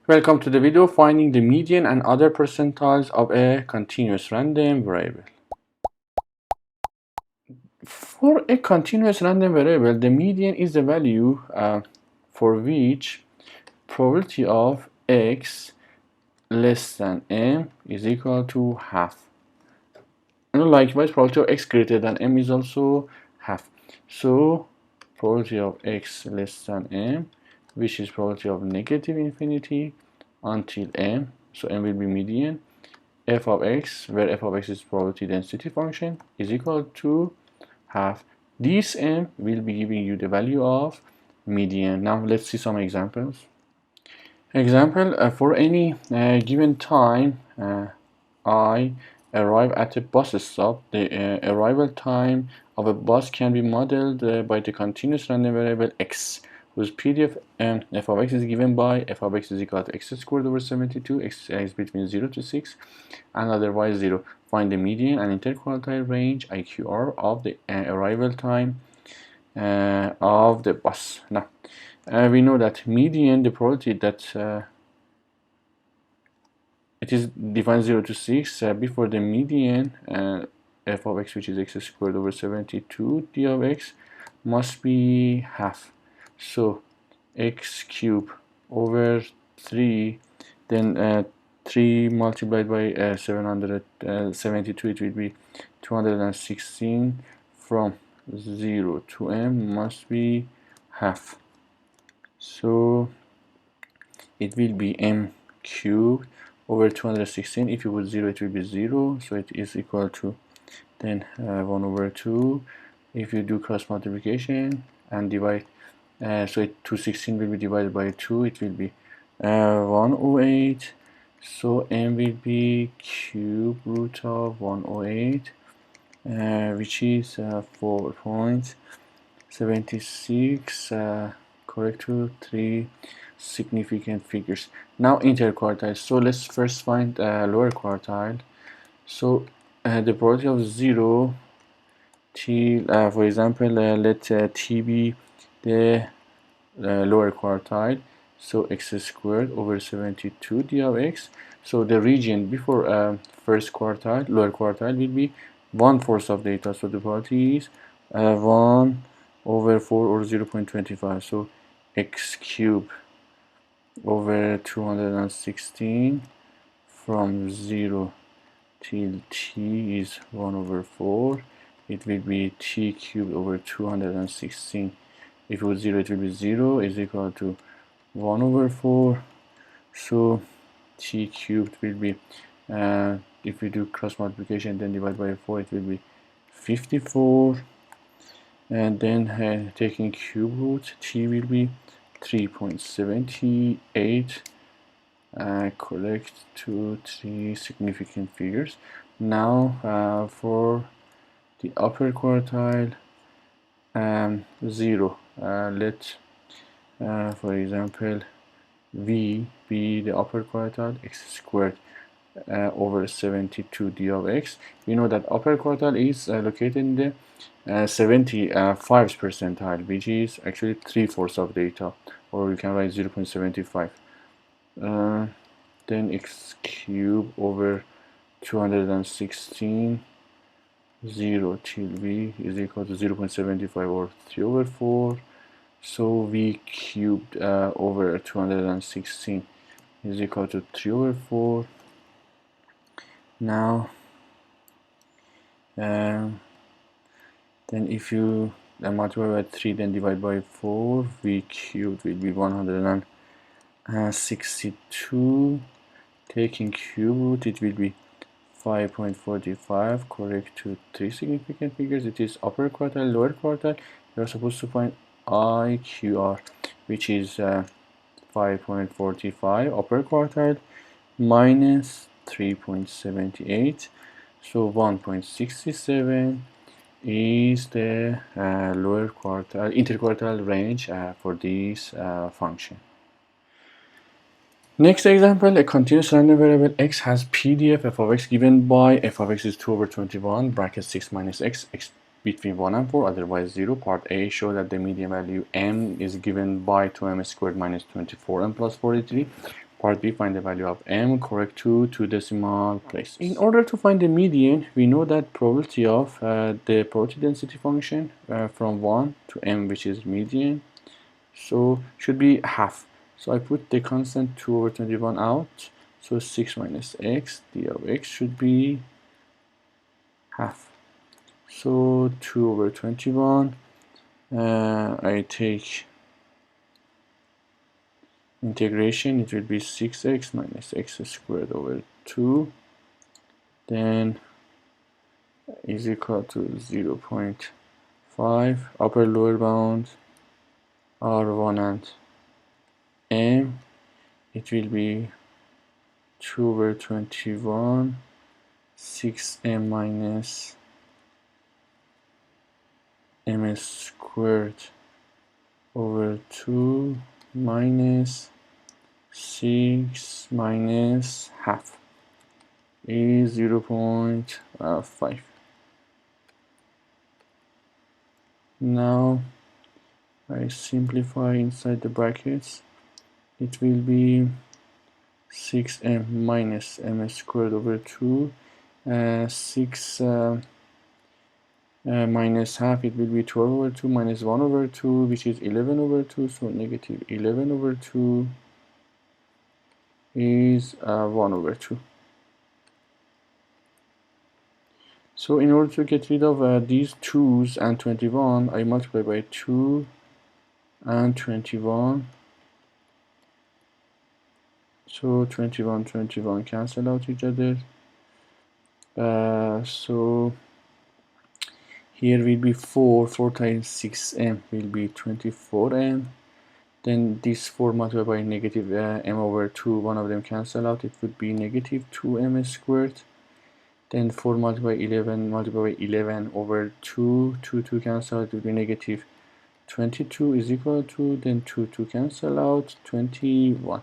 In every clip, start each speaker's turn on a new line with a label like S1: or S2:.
S1: Welcome to the video finding the median and other percentiles of a continuous random variable. For a continuous random variable, the median is the value for which probability of x less than m is equal to half. And likewise, probability of x greater than m is also half. So probability of x less than m, which is probability of negative infinity until m, so m will be median, f of x, where f of x is probability density function, is equal to half. This m will be giving you the value of median. Now let's see some examples. Example, for any given time I arrive at a bus stop, the arrival time of a bus can be modeled by the continuous random variable x, whose PDF f of x is given by f of x is equal to x squared over 72, x is between 0 to 6, and otherwise 0. Find the median and interquartile range IQR of the arrival time of the bus. Now, we know that median, the probability that it is defined 0 to 6 before the median f of x, which is x squared over 72 d of x, must be half. So x cubed over 3, then 3 multiplied by 772, it will be 216 from 0 to m must be half. So it will be m cubed over 216. If you put 0, it will be 0, so it is equal to then 1 over 2. If you do cross multiplication and divide, so 216 will be divided by 2, it will be 108. So m will be cube root of 108, which is 4.76, correct to 3 significant figures. Now interquartile. So let's first find lower quartile. So the probability of 0 till, for example, let t be the lower quartile. So x squared over 72 d of x. So the region before first quartile, lower quartile, will be 1/4 of data. So the probability is 1 over 4 or 0.25. So x cubed over 216 from 0 till t is 1 over 4. It will be t cubed over 216. If it was 0, it will be 0 is equal to 1 over 4. So t cubed will be, if we do cross multiplication then divide by 4, it will be 54. And then taking cube root, t will be 3.78, correct to 3 significant figures. Now for the upper quartile, 0. Let for example v be the upper quartile, x squared over 72 d of x. We know that upper quartile is located in the 75th percentile, which is actually 3/4 of data, or you can write 0.75. Then x cubed over 216, 0 till v is equal to 0.75 or 3 over 4. So v cubed over 216 is equal to 3 over 4. Now then if you multiply by 3 then divide by 4, v cubed will be 162. Taking cube root, it will be 5.45, correct to 3 significant figures. It is upper quartile, lower quartile. You are supposed to find IQR, which is 5.45 upper quartile minus 3.78, so 1.67 is the lower quartile, interquartile range for this function. Next example, a continuous random variable x has PDF f of x given by f of x is 2 over 21, bracket 6 minus x, x between 1 and 4, otherwise 0. Part A, show that the median value m is given by 2m squared minus 24m plus 43. Part B, find the value of m, correct two decimal places. In order to find the median, we know that probability of the probability density function from 1 to m, which is median, so should be half. So I put the constant 2 over 21 out, so 6 minus x, d of x should be half. So 2 over 21, I take integration, it will be 6x minus x squared over 2, then is equal to 0 0.5, upper lower bound r1 and m, it will be 2 over 21, 6m minus m squared over 2 minus 6 minus half is 0 0.5. Now I simplify inside the brackets, it will be 6m minus m squared over 2, 6 minus half, it will be 12 over 2 minus 1 over 2, which is 11 over 2, so negative 11 over 2 is 1 over 2. So in order to get rid of these 2's and 21, I multiply by 2 and 21. So 21, 21 cancel out each other. So here will be 4 times 6m will be 24m. Then this 4 multiplied by negative m over 2, one of them cancel out, it would be negative 2m squared. Then 4 multiplied by 11 over 2, 2 cancel out, it will be negative 22 is equal to, then 2 cancel out, 21.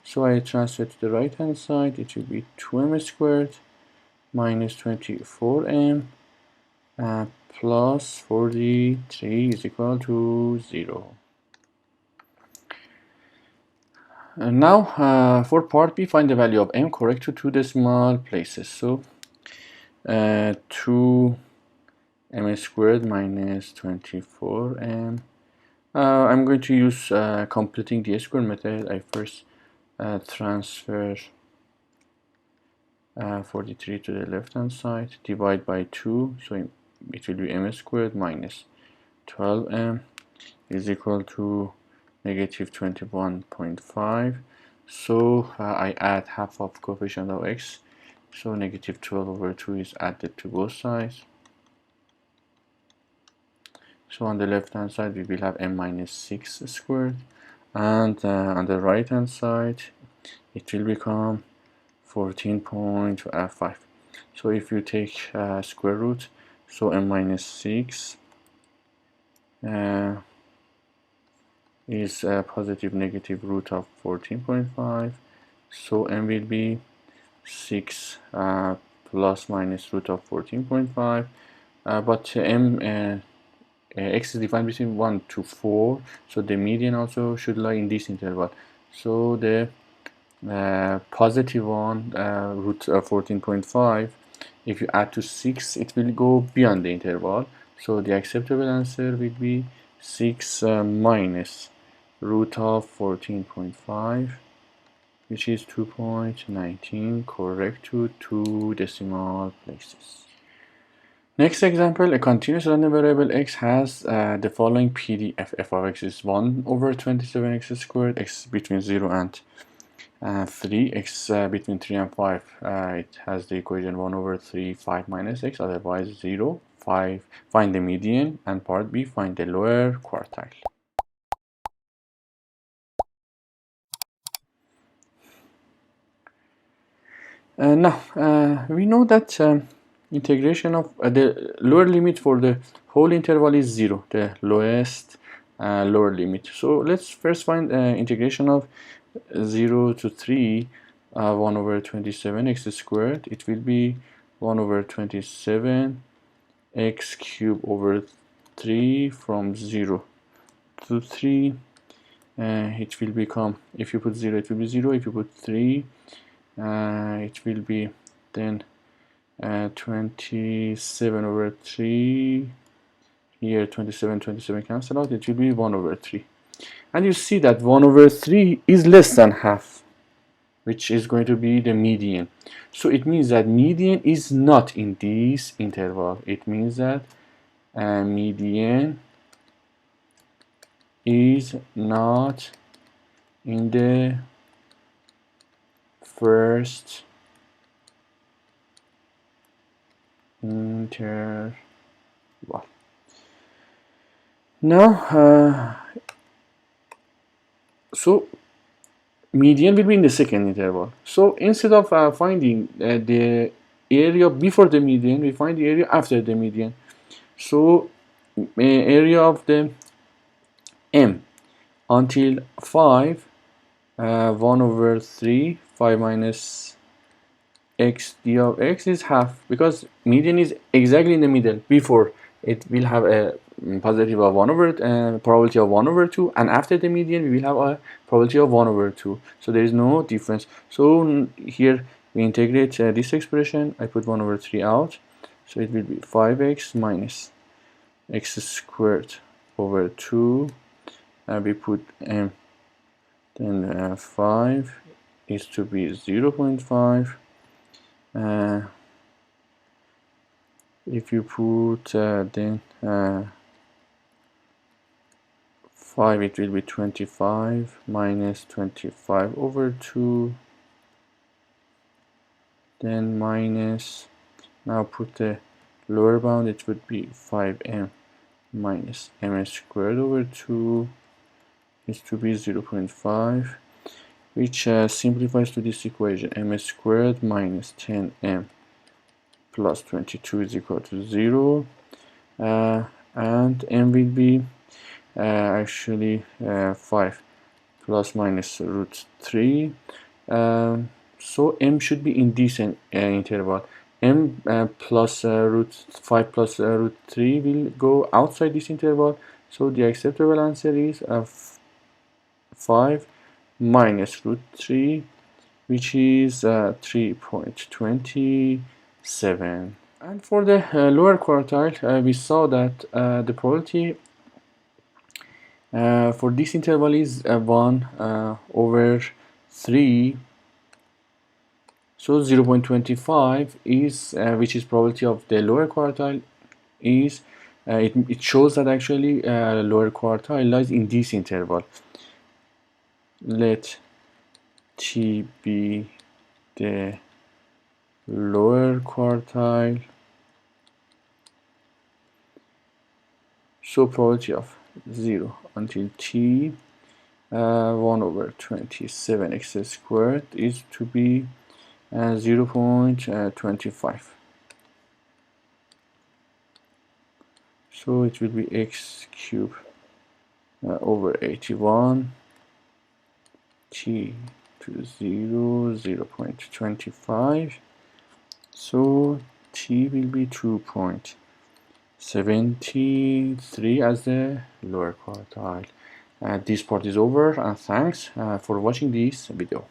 S1: So I transfer to the right hand side, it will be 2m squared minus 24m plus 43 is equal to 0. And now for part B, find the value of m, correct to two decimal places. So 2m squared minus 24m. I'm going to use completing the square method. I first transfer 43 to the left hand side, divide by 2, so it will be m squared minus 12m is equal to negative 21.5. So I add half of coefficient of x, so negative 12 over 2 is added to both sides. So on the left hand side we will have m minus 6 squared, and on the right hand side it will become 14.5. So if you take square root, so m minus 6 is a positive negative root of 14.5, so m will be 6 plus minus root of 14.5, but x is defined between 1 to 4, so the median also should lie in this interval. So the positive one, root 14.5, if you add to 6, it will go beyond the interval. So the acceptable answer will be 6 minus root of 14.5, which is 2.19, correct to two decimal places. Next example, a continuous random variable x has the following PDF. F of x is 1 over 27x squared, x between 0 and 3, x between 3 and 5, it has the equation 1 over 3, 5 minus x, otherwise 0, 5, find the median, and part B, find the lower quartile. Now, we know that integration of the lower limit for the whole interval is 0, the lowest lower limit. So let's first find integration of 0 to 3, 1 over 27 x squared. It will be 1 over 27 x cubed over 3 from 0 to 3. it will become, if you put 0 it will be 0, if you put 3 it will be then 27 over 3. Here 27 cancel out, it will be 1 over 3. And you see that 1 over 3 is less than half, which is going to be the median. So it means that median is not in this interval. It means that median is not in the first interval. Now, so median will be in the second interval. So instead of finding the area before the median, we find the area after the median. So area of the m until 5, 1 over 3, 5 minus x d of x is half, because median is exactly in the middle. Before it will have a positive of 1 over probability of 1 over 2, and after the median we will have a probability of 1 over 2, so there is no difference. So here we integrate this expression. I put 1 over 3 out, so it will be 5x minus x squared over 2, we put then 5 is to be 0.5. If you put then 5, it will be 25 minus 25 over 2, then minus, now put the lower bound, it would be 5m minus m squared over 2 is to be 0.5, which simplifies to this equation. M squared minus 10m plus 22 is equal to 0, and m will be actually 5 plus minus root 3. So m should be in this interval. M plus root 5 plus root 3 will go outside this interval, so the acceptable answer is 5 minus root 3, which is 3.27. And for the lower quartile, we saw that the probability for this interval is 1 over 3. So 0.25 is, which is probability of the lower quartile, is it shows that actually lower quartile lies in this interval. Let T be the lower quartile. So probability of 0 until T 1 over 27 x squared is to be 0.25. So it will be x cubed over 81 t to 0.25. So t will be 2.73 as the lower quartile. This part is over, and thanks for watching this video.